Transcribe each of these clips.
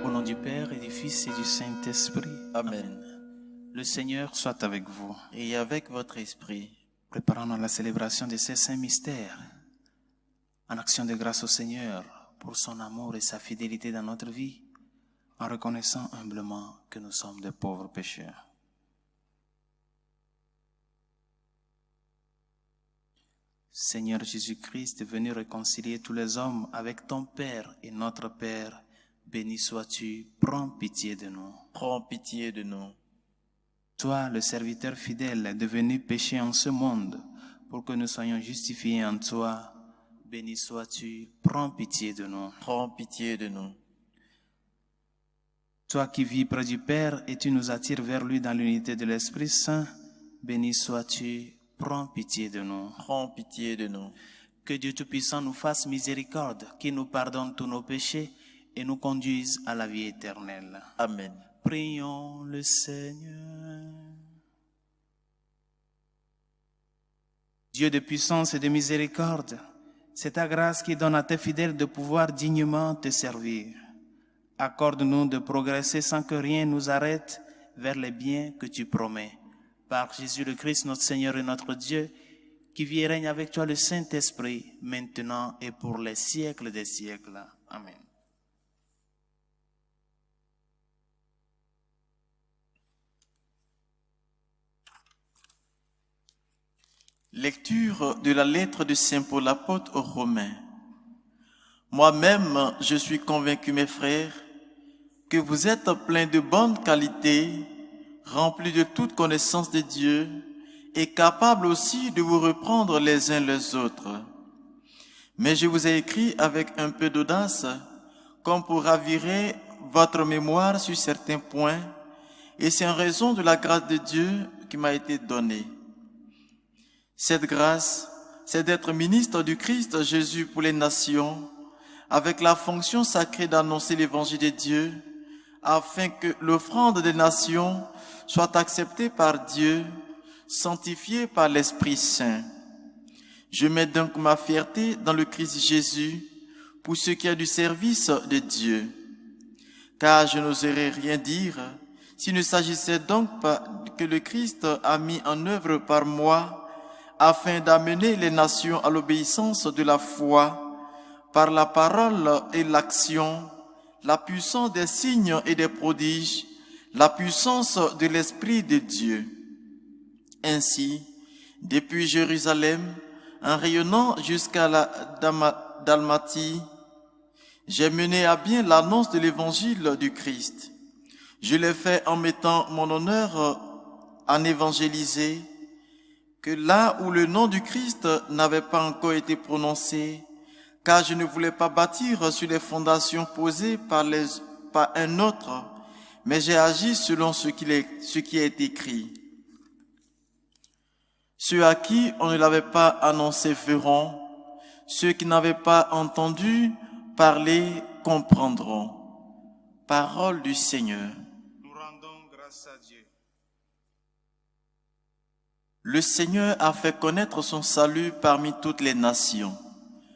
Au nom du Père et du Fils et du Saint-Esprit. Amen. Le Seigneur soit avec vous. Et avec votre esprit. Préparons-nous à la célébration de ces saints mystères. En action de grâce au Seigneur pour son amour et sa fidélité dans notre vie, en reconnaissant humblement que nous sommes de pauvres pécheurs. Seigneur Jésus-Christ, venu réconcilier tous les hommes avec ton Père et notre Père, béni sois-tu, prends pitié de nous. Prends pitié de nous. Toi, le serviteur fidèle, devenu péché en ce monde, pour que nous soyons justifiés en toi, béni sois-tu, prends pitié de nous. Prends pitié de nous. Toi qui vis près du Père et tu nous attires vers lui dans l'unité de l'Esprit Saint, béni sois-tu, prends pitié de nous. Prends pitié de nous. Que Dieu Tout-Puissant nous fasse miséricorde, qu'il nous pardonne tous nos péchés et nous conduise à la vie éternelle. Amen. Prions le Seigneur. Dieu de puissance et de miséricorde, c'est ta grâce qui donne à tes fidèles de pouvoir dignement te servir. Accorde-nous de progresser sans que rien nous arrête vers les biens que tu promets. Par Jésus le Christ, notre Seigneur et notre Dieu, qui vit et règne avec toi le Saint-Esprit, maintenant et pour les siècles des siècles. Amen. Lecture de la lettre de Saint Paul apôtre aux Romains. Moi-même, je suis convaincu, mes frères, que vous êtes pleins de bonnes qualités, remplis de toute connaissance de Dieu et capables aussi de vous reprendre les uns les autres. Mais je vous ai écrit avec un peu d'audace, comme pour raviver votre mémoire sur certains points, et c'est en raison de la grâce de Dieu qui m'a été donnée. Cette grâce, c'est d'être ministre du Christ Jésus pour les nations, avec la fonction sacrée d'annoncer l'évangile de Dieu, afin que l'offrande des nations soit acceptée par Dieu, sanctifiée par l'Esprit Saint. Je mets donc ma fierté dans le Christ Jésus pour ce qui est du service de Dieu. Car je n'oserais rien dire s'il ne s'agissait donc pas que le Christ a mis en œuvre par moi afin d'amener les nations à l'obéissance de la foi, par la parole et l'action, la puissance des signes et des prodiges, la puissance de l'Esprit de Dieu. Ainsi, depuis Jérusalem, en rayonnant jusqu'à la Dalmatie, j'ai mené à bien l'annonce de l'évangile du Christ. Je l'ai fait en mettant mon honneur en évangéliser, que là où le nom du Christ n'avait pas encore été prononcé, car je ne voulais pas bâtir sur les fondations posées par un autre, mais j'ai agi selon ce qui est écrit. Ceux à qui on ne l'avait pas annoncé verront, ceux qui n'avaient pas entendu parler comprendront. Parole du Seigneur. Nous rendons grâce à Dieu. Le Seigneur a fait connaître son salut parmi toutes les nations.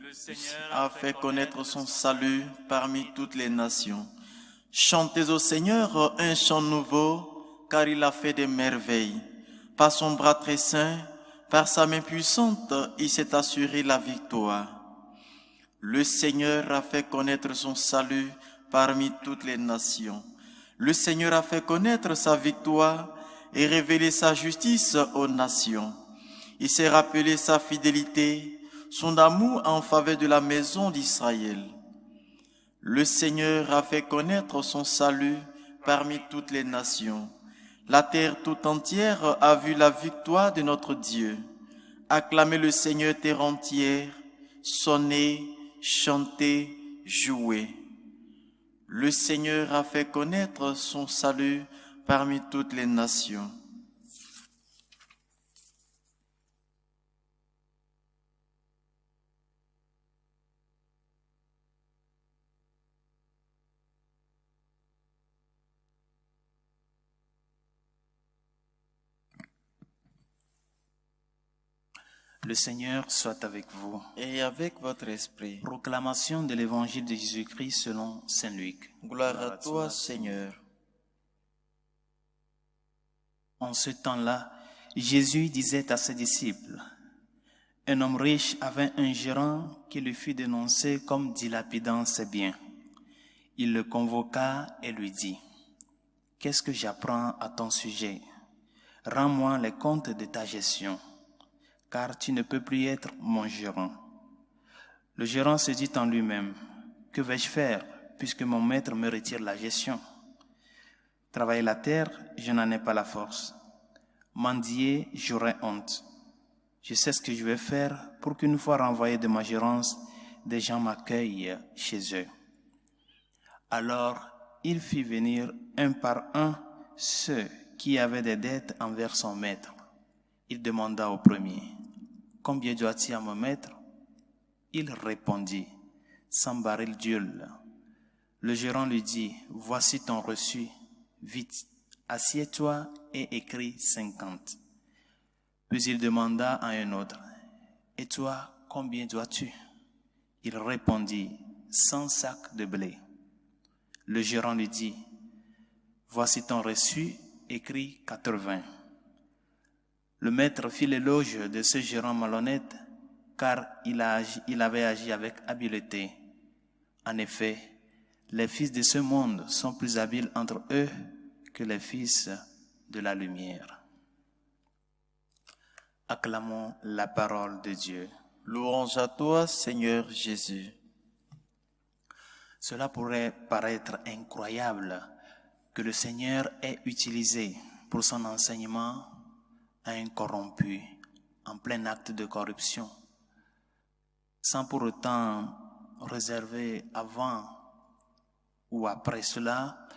Le Seigneur A fait connaître son salut parmi toutes les nations. Chantez au Seigneur un chant nouveau, car il a fait des merveilles. Par son bras très saint, par sa main puissante, il s'est assuré la victoire. Le Seigneur a fait connaître son salut parmi toutes les nations. Le Seigneur a fait connaître sa victoire et révélé sa justice aux nations. Il s'est rappelé sa fidélité, son amour en faveur de la maison d'Israël. Le Seigneur a fait connaître son salut parmi toutes les nations. La terre tout entière a vu la victoire de notre Dieu. Acclamez le Seigneur terre entière, sonnez, chantez, jouez. Le Seigneur a fait connaître son salut parmi toutes les nations. Le Seigneur soit avec vous. et avec votre esprit. Proclamation de l'évangile de Jésus-Christ selon Saint Luc. Gloire à toi, Seigneur. En ce temps-là, Jésus disait à ses disciples, « Un homme riche avait un gérant qui lui fut dénoncé comme dilapidant ses biens. Il le convoqua et lui dit, « Qu'est-ce que j'apprends à ton sujet? Rends-moi les comptes de ta gestion, car tu ne peux plus être mon gérant. » Le gérant se dit en lui-même, « Que vais-je faire puisque mon maître me retire la gestion? Travailler la terre, je n'en ai pas la force. Mendier, j'aurais honte. Je sais ce que je vais faire pour qu'une fois renvoyé de ma gérance, des gens m'accueillent chez eux. » Alors, il fit venir un par un ceux qui avaient des dettes envers son maître. Il demanda au premier, « Combien dois-tu à mon maître? » Il répondit, « 100 barils d'huile. » Le gérant lui dit, « Voici ton reçu. Vite, assieds-toi et écris 50. » Puis il demanda à un autre, « Et toi, combien dois-tu? » Il répondit, « 100 sacs de blé. » Le gérant lui dit, « Voici ton reçu, écrit 80. » Le maître fit l'éloge de ce gérant malhonnête, car il avait agi avec habileté. En effet, les fils de ce monde sont plus habiles entre eux que les fils de la lumière. Acclamons la parole de Dieu. Louange à toi, Seigneur Jésus. Cela pourrait paraître incroyable que le Seigneur ait utilisé pour son enseignement un corrompu en plein acte de corruption, sans pour autant réserver avant ou après cela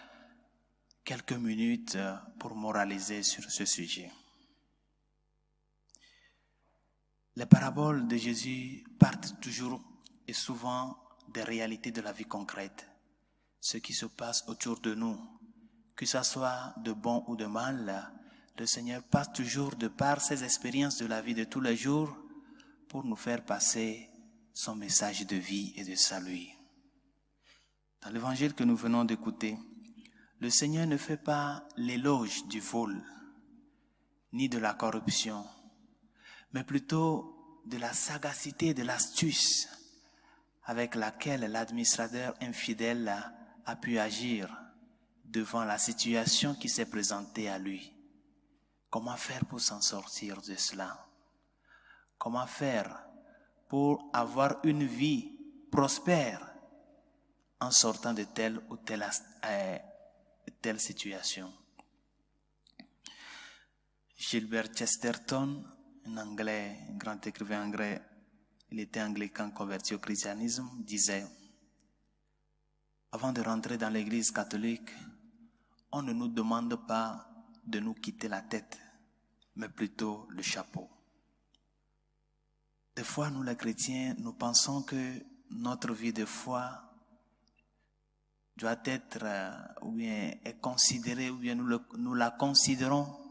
quelques minutes pour moraliser sur ce sujet. Les paraboles de Jésus partent toujours et souvent des réalités de la vie concrète, ce qui se passe autour de nous, que ce soit de bon ou de mal. Le Seigneur passe toujours de par ses expériences de la vie de tous les jours pour nous faire passer son message de vie et de salut. Dans l'évangile que nous venons d'écouter, le Seigneur ne fait pas l'éloge du vol, ni de la corruption, mais plutôt de la sagacité, de l'astuce avec laquelle l'administrateur infidèle a pu agir devant la situation qui s'est présentée à lui. Comment faire pour s'en sortir de cela? Comment faire pour avoir une vie prospère en sortant de telle ou telle situation? Gilbert Chesterton, un grand écrivain anglais, il était anglican converti au christianisme, disait « Avant de rentrer dans l'église catholique, on ne nous demande pas de nous quitter la tête, mais plutôt le chapeau. » Des fois, nous les chrétiens, nous pensons que notre vie de foi doit être, ou bien est considérée, ou bien nous la considérons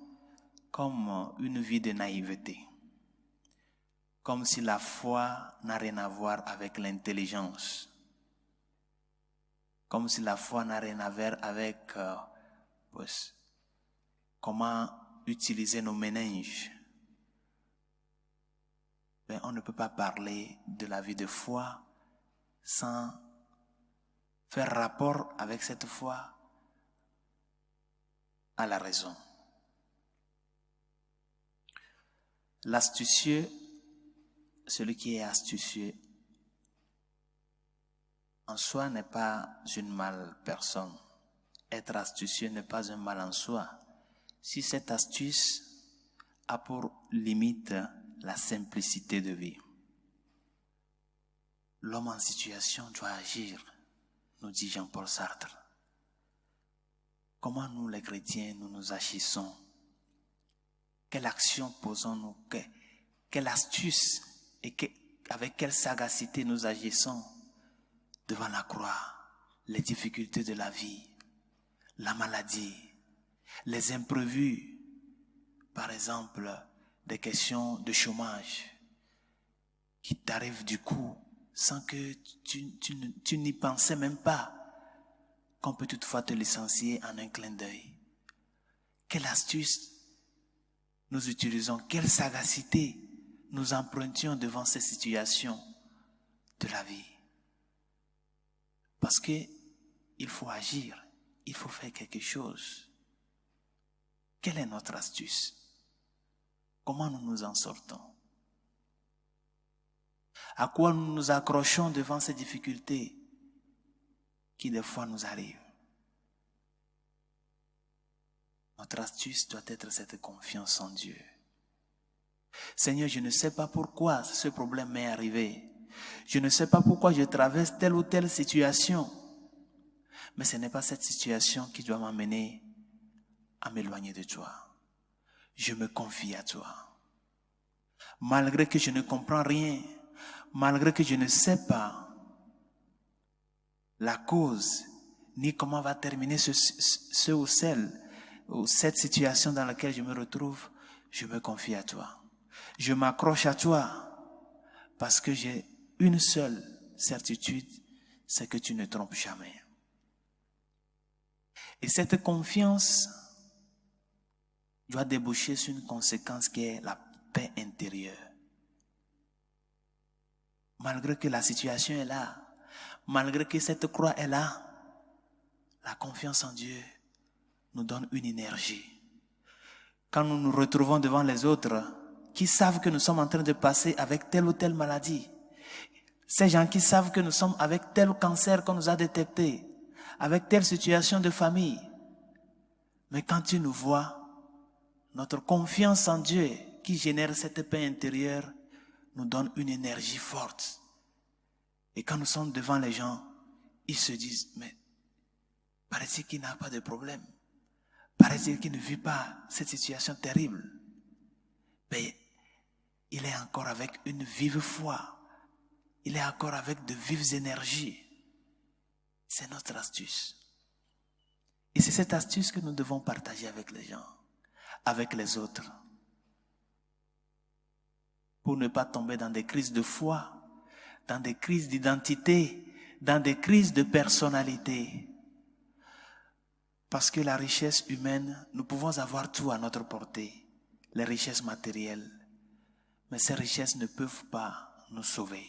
comme une vie de naïveté. Comme si la foi n'a rien à voir avec l'intelligence. Comme si la foi n'a rien à voir avec comment utiliser nos méninges. Mais on ne peut pas parler de la vie de foi sans faire rapport avec cette foi à la raison. L'astucieux, celui qui est astucieux, en soi n'est pas une male personne. Être astucieux n'est pas un mal en soi. Si cette astuce a pour limite la simplicité de vie. L'homme en situation doit agir, nous dit Jean-Paul Sartre. Comment nous les chrétiens, nous agissons? Quelle action posons-nous? Quelle astuce et avec quelle sagacité nous agissons devant la croix, les difficultés de la vie, la maladie, les imprévus, par exemple, des questions de chômage, qui t'arrive du coup sans que tu n'y pensais même pas, qu'on peut toutefois te licencier en un clin d'œil. Quelle astuce nous utilisons, quelle sagacité nous empruntions devant ces situations de la vie. Parce que il faut agir, il faut faire quelque chose. Quelle est notre astuce? Comment nous nous en sortons? À quoi nous nous accrochons devant ces difficultés qui des fois nous arrivent? Notre astuce doit être cette confiance en Dieu. Seigneur, je ne sais pas pourquoi ce problème m'est arrivé. Je ne sais pas pourquoi je traverse telle ou telle situation. Mais ce n'est pas cette situation qui doit m'amener à m'éloigner de toi. Je me confie à toi. Malgré que je ne comprends rien, malgré que je ne sais pas la cause, ni comment va terminer ce ou celle, ou cette situation dans laquelle je me retrouve, je me confie à toi. Je m'accroche à toi parce que j'ai une seule certitude, c'est que tu ne trompes jamais. Et cette confiance doit déboucher sur une conséquence qui est la paix intérieure. Malgré que la situation est là, malgré que cette croix est là, la confiance en Dieu nous donne une énergie. Quand nous nous retrouvons devant les autres qui savent que nous sommes en train de passer avec telle ou telle maladie, ces gens qui savent que nous sommes avec tel cancer qu'on nous a détecté, avec telle situation de famille, mais quand tu nous vois, notre confiance en Dieu qui génère cette paix intérieure nous donne une énergie forte. Et quand nous sommes devant les gens, ils se disent, mais paraît-il qu'il n'a pas de problème. Paraît-il qu'il ne vit pas cette situation terrible. Mais il est encore avec une vive foi. Il est encore avec de vives énergies. C'est notre astuce. Et c'est cette astuce que nous devons partager avec les gens, avec les autres. Pour ne pas tomber dans des crises de foi, dans des crises d'identité, dans des crises de personnalité. Parce que la richesse humaine, nous pouvons avoir tout à notre portée, les richesses matérielles, mais ces richesses ne peuvent pas nous sauver.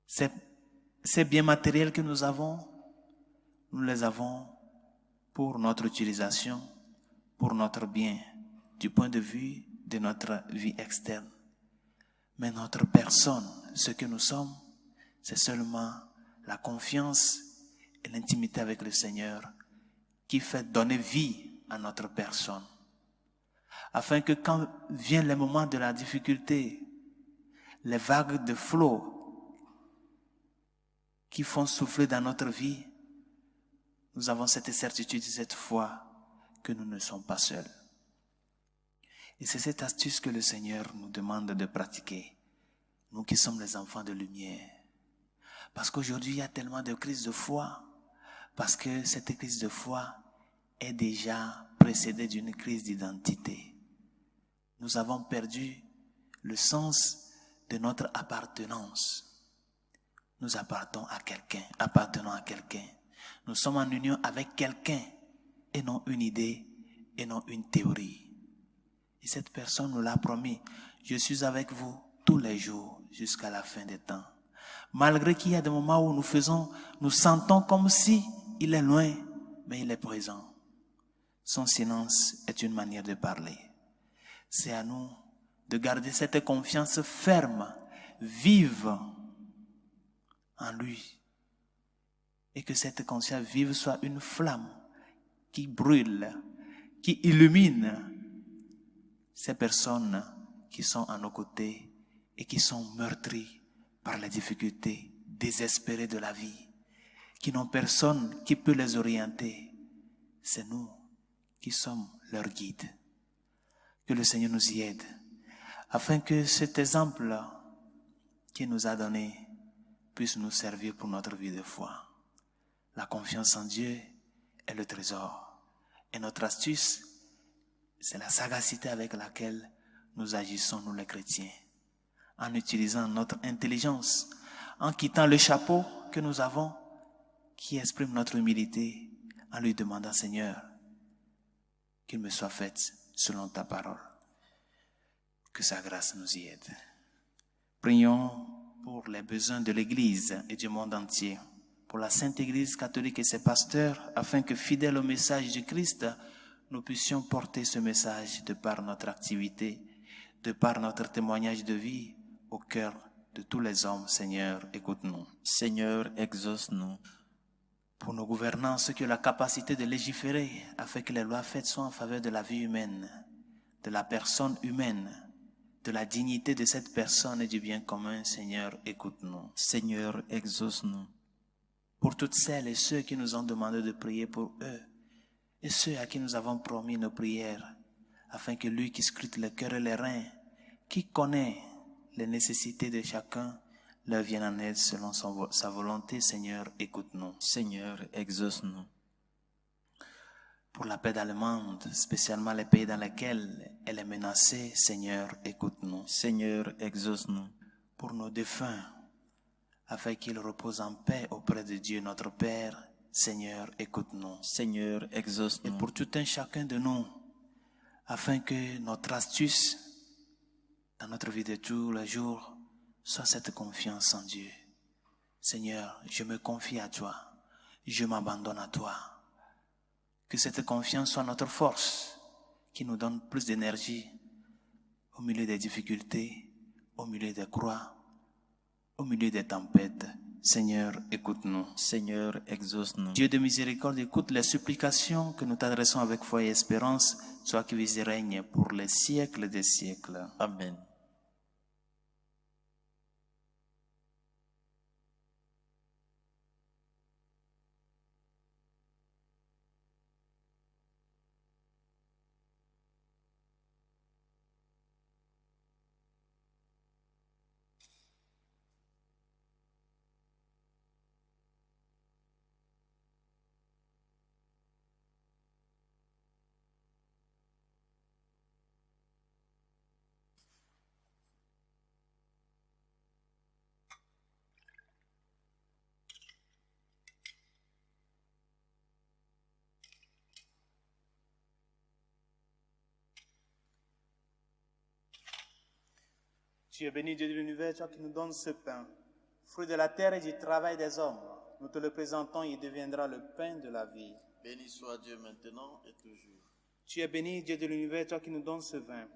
Ces biens matériels que nous avons, nous les avons pour notre utilisation, pour notre bien, du point de vue de notre vie externe. Mais notre personne, ce que nous sommes, c'est seulement la confiance et l'intimité avec le Seigneur qui fait donner vie à notre personne. Afin que quand viennent les moments de la difficulté, les vagues de flot qui font souffler dans notre vie, nous avons cette certitude et cette foi que nous ne sommes pas seuls. Et c'est cette astuce que le Seigneur nous demande de pratiquer, nous qui sommes les enfants de lumière. Parce qu'aujourd'hui, il y a tellement de crises de foi, parce que cette crise de foi est déjà précédée d'une crise d'identité. Nous avons perdu le sens de notre appartenance. Nous appartenons à quelqu'un. Nous sommes en union avec quelqu'un et non une idée et non une théorie. Et cette personne nous l'a promis. Je suis avec vous tous les jours jusqu'à la fin des temps. Malgré qu'il y a des moments où nous sentons comme si il est loin, mais il est présent. Son silence est une manière de parler. C'est à nous de garder cette confiance ferme, vive en lui. Et que cette conscience vive soit une flamme qui brûle, qui illumine ces personnes qui sont à nos côtés et qui sont meurtries par les difficultés, désespérées de la vie, qui n'ont personne qui peut les orienter. C'est nous qui sommes leurs guides. Que le Seigneur nous y aide, afin que cet exemple qu'il nous a donné puisse nous servir pour notre vie de foi. La confiance en Dieu est le trésor. Et notre astuce, c'est la sagacité avec laquelle nous agissons, nous les chrétiens, en utilisant notre intelligence, en quittant le chapeau que nous avons, qui exprime notre humilité, en lui demandant, Seigneur, qu'il me soit fait selon ta parole. Que sa grâce nous y aide. Prions pour les besoins de l'Église et du monde entier, pour la Sainte Église catholique et ses pasteurs, afin que, fidèles au message du Christ, nous puissions porter ce message de par notre activité, de par notre témoignage de vie, au cœur de tous les hommes. Seigneur, écoute-nous. Seigneur, exauce-nous. Pour nos gouvernants, ceux qui ont la capacité de légiférer, afin que les lois faites soient en faveur de la vie humaine, de la personne humaine, de la dignité de cette personne et du bien commun. Seigneur, écoute-nous. Seigneur, exauce-nous. Pour toutes celles et ceux qui nous ont demandé de prier pour eux, et ceux à qui nous avons promis nos prières, afin que lui qui scrute le cœur et les reins, qui connaît les nécessités de chacun, leur vienne en aide selon sa volonté. Seigneur, écoute-nous. Seigneur, exauce-nous. Pour la paix allemande, spécialement les pays dans lesquels elle est menacée, Seigneur, écoute-nous. Seigneur, exauce-nous. Pour nos défunts, afin qu'ils reposent en paix auprès de Dieu notre Père, Seigneur, écoute-nous. Seigneur, exauce-nous. Et pour tout un chacun de nous, afin que notre astuce dans notre vie de tous les jours soit cette confiance en Dieu. Seigneur, je me confie à toi, je m'abandonne à toi. Que cette confiance soit notre force, qui nous donne plus d'énergie au milieu des difficultés, au milieu des croix, au milieu des tempêtes. Seigneur, écoute-nous. Seigneur, exauce-nous. Dieu de miséricorde, écoute les supplications que nous t'adressons avec foi et espérance, soit qui vis et règne pour les siècles des siècles. Amen. Tu es béni, Dieu de l'univers, toi qui nous donnes ce pain, fruit de la terre et du travail des hommes. Nous te le présentons, il deviendra le pain de la vie. Béni soit Dieu maintenant et toujours. Tu es béni, Dieu de l'univers, toi qui nous donnes ce vin,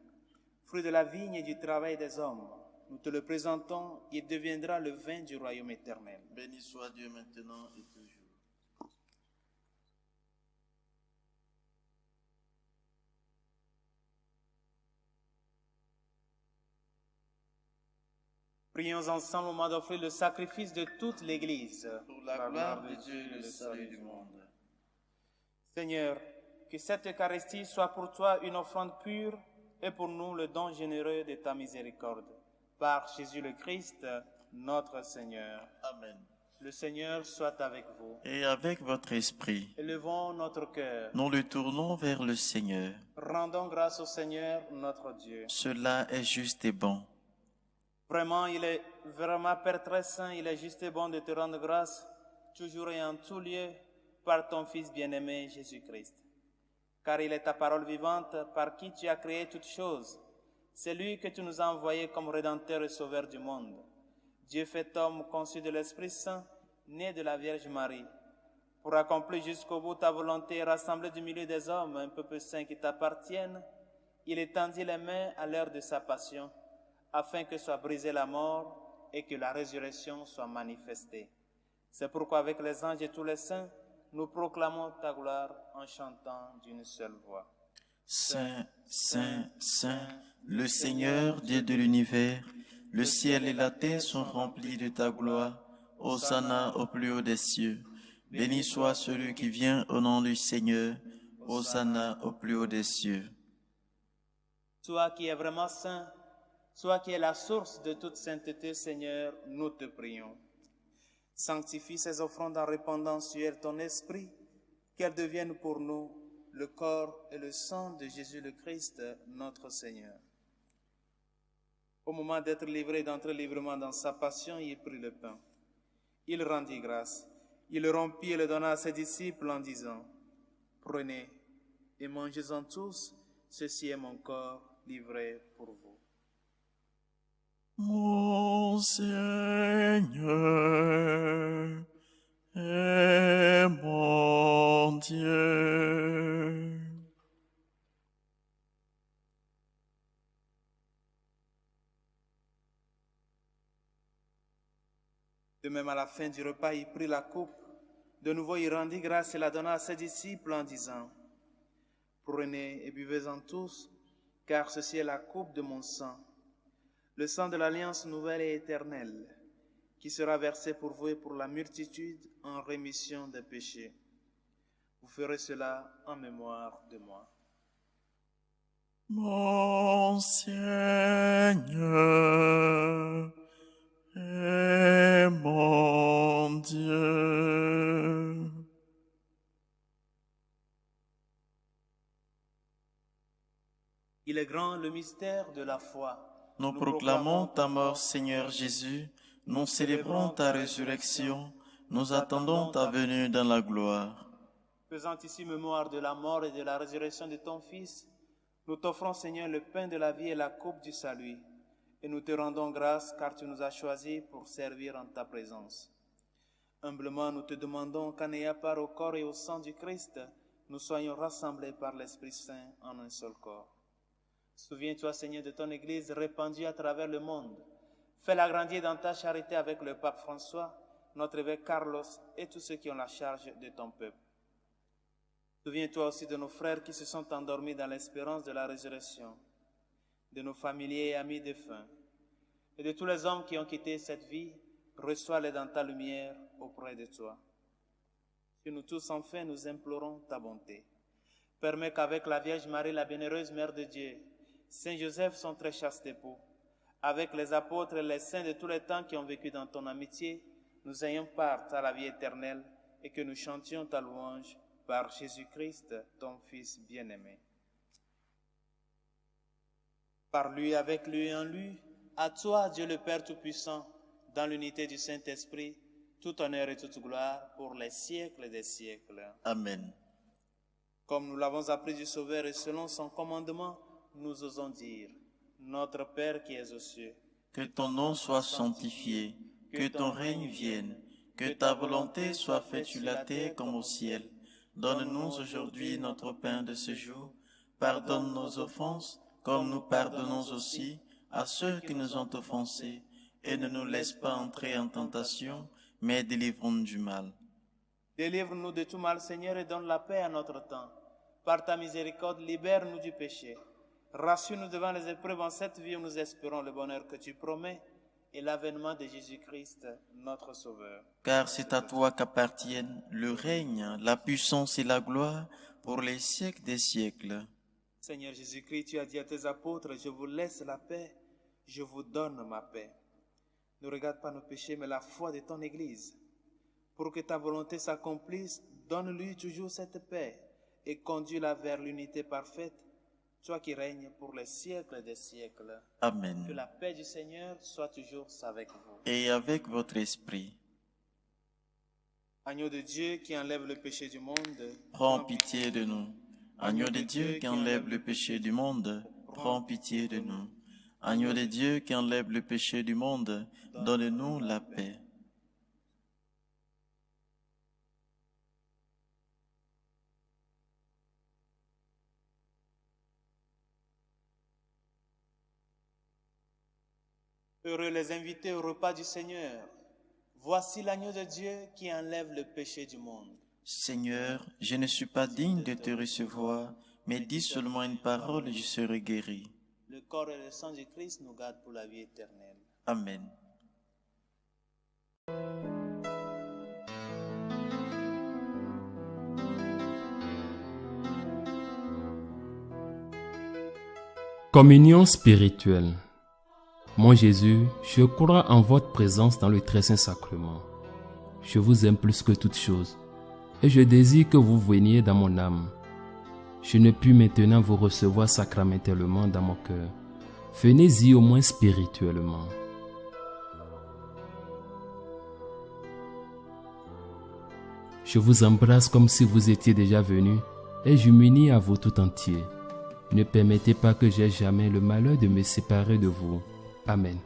fruit de la vigne et du travail des hommes. Nous te le présentons, il deviendra le vin du royaume éternel. Béni soit Dieu maintenant et toujours. Prions ensemble au moment d'offrir le sacrifice de toute l'Église. Pour la gloire de Dieu et le salut du monde. Seigneur, que cette Eucharistie soit pour toi une offrande pure et pour nous le don généreux de ta miséricorde. Par Jésus le Christ, notre Seigneur. Amen. Le Seigneur soit avec vous. Et avec votre esprit, Élevons notre cœur. nous le tournons vers le Seigneur. Rendons grâce au Seigneur, notre Dieu. Cela est juste et bon. Vraiment, il est vraiment Père très saint, il est juste et bon de te rendre grâce, toujours et en tout lieu, par ton Fils bien-aimé Jésus-Christ. Car il est ta parole vivante, par qui tu as créé toutes choses. C'est lui que tu nous as envoyé comme Rédempteur et Sauveur du monde. Dieu fait homme, conçu de l'Esprit Saint, né de la Vierge Marie. Pour accomplir jusqu'au bout ta volonté et rassembler du milieu des hommes un peuple saint qui t'appartienne, il étendit les mains à l'heure de sa passion, afin que soit brisée la mort et que la résurrection soit manifestée. C'est pourquoi avec les anges et tous les saints, nous proclamons ta gloire en chantant d'une seule voix. Saint, Saint, Saint, le Seigneur, Dieu de l'univers, le ciel et la terre sont remplis de ta gloire. Hosanna au plus haut des cieux. Béni soit celui qui vient au nom du Seigneur. Hosanna au plus haut des cieux. Toi qui es vraiment saint, toi qui es la source de toute sainteté, Seigneur, nous te prions. Sanctifie ces offrandes en répandant sur elles ton esprit, qu'elles deviennent pour nous le corps et le sang de Jésus le Christ, notre Seigneur. Au moment d'être livré et d'entrer librement dans sa passion, il prit le pain. Il rendit grâce. Il le rompit et le donna à ses disciples en disant, « Prenez et mangez-en tous, ceci est mon corps livré pour vous. » Mon Seigneur et mon Dieu. De même, à la fin du repas, il prit la coupe. De nouveau, il rendit grâce et la donna à ses disciples en disant, « Prenez et buvez-en tous, car ceci est la coupe de mon sang, le sang de l'alliance nouvelle et éternelle, qui sera versé pour vous et pour la multitude en rémission des péchés. Vous ferez cela en mémoire de moi. » Mon Seigneur et mon Dieu. Il est grand le mystère de la foi. Nous proclamons ta mort, Seigneur Jésus, nous célébrons ta résurrection, nous attendons ta venue dans la gloire. Faisant ici mémoire de la mort et de la résurrection de ton Fils, nous t'offrons, Seigneur, le pain de la vie et la coupe du salut, et nous te rendons grâce car tu nous as choisis pour servir en ta présence. Humblement, nous te demandons qu'en ayant part au corps et au sang du Christ, nous soyons rassemblés par l'Esprit Saint en un seul corps. Souviens-toi, Seigneur, de ton Église répandue à travers le monde. Fais-la grandir dans ta charité avec le pape François, notre évêque Carlos et tous ceux qui ont la charge de ton peuple. Souviens-toi aussi de nos frères qui se sont endormis dans l'espérance de la résurrection, de nos familiers et amis défunts, et de tous les hommes qui ont quitté cette vie. Reçois-les dans ta lumière auprès de toi. Que nous tous, enfin, nous implorons ta bonté. Permets qu'avec la Vierge Marie, la bienheureuse Mère de Dieu, Saint Joseph, son très chaste époux, avec les apôtres et les saints de tous les temps qui ont vécu dans ton amitié, nous ayons part à la vie éternelle et que nous chantions ta louange par Jésus-Christ, ton Fils bien-aimé. Par lui, avec lui et en lui, à toi, Dieu le Père Tout-Puissant, dans l'unité du Saint-Esprit, tout honneur et toute gloire pour les siècles des siècles. Amen. Comme nous l'avons appris du Sauveur et selon son commandement, nous osons dire, Notre Père qui es aux cieux, que ton nom soit sanctifié, que ton règne vienne, que ta volonté soit faite sur la terre comme au ciel. Donne-nous aujourd'hui notre pain de ce jour. Pardonne nos offenses, comme nous pardonnons aussi à ceux qui nous ont offensés. Et ne nous laisse pas entrer en tentation, mais délivre-nous du mal. Délivre-nous de tout mal, Seigneur, et donne la paix à notre temps. Par ta miséricorde, libère-nous du péché. Rassure-nous devant les épreuves en cette vie où nous espérons le bonheur que tu promets et l'avènement de Jésus-Christ, notre Sauveur. Car c'est à toi qu'appartiennent le règne, la puissance et la gloire pour les siècles des siècles. Seigneur Jésus-Christ, tu as dit à tes apôtres, je vous laisse la paix, je vous donne ma paix. Ne regarde pas nos péchés, mais la foi de ton Église. Pour que ta volonté s'accomplisse, donne-lui toujours cette paix et conduis-la vers l'unité parfaite, toi qui règnes pour les siècles des siècles. Amen. Que la paix du Seigneur soit toujours avec vous. Et avec votre esprit. Agneau de Dieu qui enlève le péché du monde, Prends pitié de nous. Agneau de Dieu qui enlève le péché du monde, prends pitié de nous. Agneau de Dieu qui enlève le péché du monde, donne-nous la paix. Heureux les invités au repas du Seigneur. Voici l'agneau de Dieu qui enlève le péché du monde. Seigneur, je ne suis pas digne de te recevoir, mais dis seulement une parole et je serai guéri. Le corps et le sang du Christ nous gardent pour la vie éternelle. Amen. Communion spirituelle. Mon Jésus, je crois en votre présence dans le très saint sacrement. Je vous aime plus que toute chose et je désire que vous veniez dans mon âme. Je ne puis maintenant vous recevoir sacramentellement dans mon cœur, venez-y au moins spirituellement. Je vous embrasse comme si vous étiez déjà venu et je m'unis à vous tout entier. Ne permettez pas que j'aie jamais le malheur de me séparer de vous. Amen.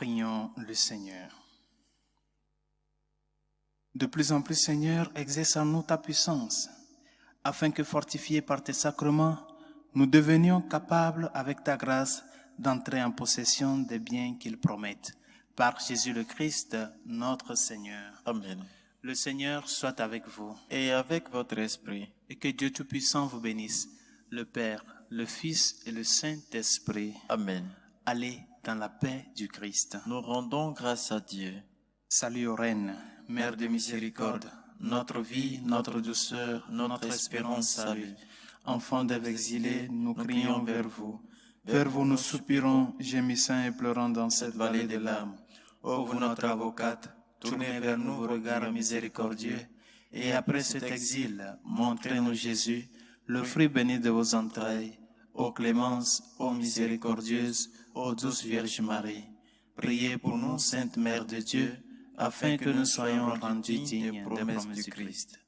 Prions le Seigneur. De plus en plus, Seigneur, exerce en nous ta puissance, afin que, fortifiés par tes sacrements, nous devenions capables, avec ta grâce, d'entrer en possession des biens qu'ils promettent. Par Jésus le Christ, notre Seigneur. Amen. Le Seigneur soit avec vous. Et avec votre esprit. Et que Dieu Tout-Puissant vous bénisse, le Père, le Fils et le Saint-Esprit. Amen. Allez dans la paix du Christ. Nous rendons grâce à Dieu. Salut aux reines, Mère de miséricorde, notre vie, notre douceur, notre espérance, salut. Enfants d'Ève exilés, nous crions vers vous. Vers vous nous soupirons, gémissant et pleurant dans cette vallée de larmes. Ô vous notre avocate, tournez vers nous vos regards miséricordieux, et après cet exil, montrez-nous Jésus, le fruit béni de vos entrailles. Ô clémence, ô miséricordieuse, ô douce Vierge Marie, priez pour nous, Sainte Mère de Dieu, afin que nous soyons rendus dignes des promesses du Christ.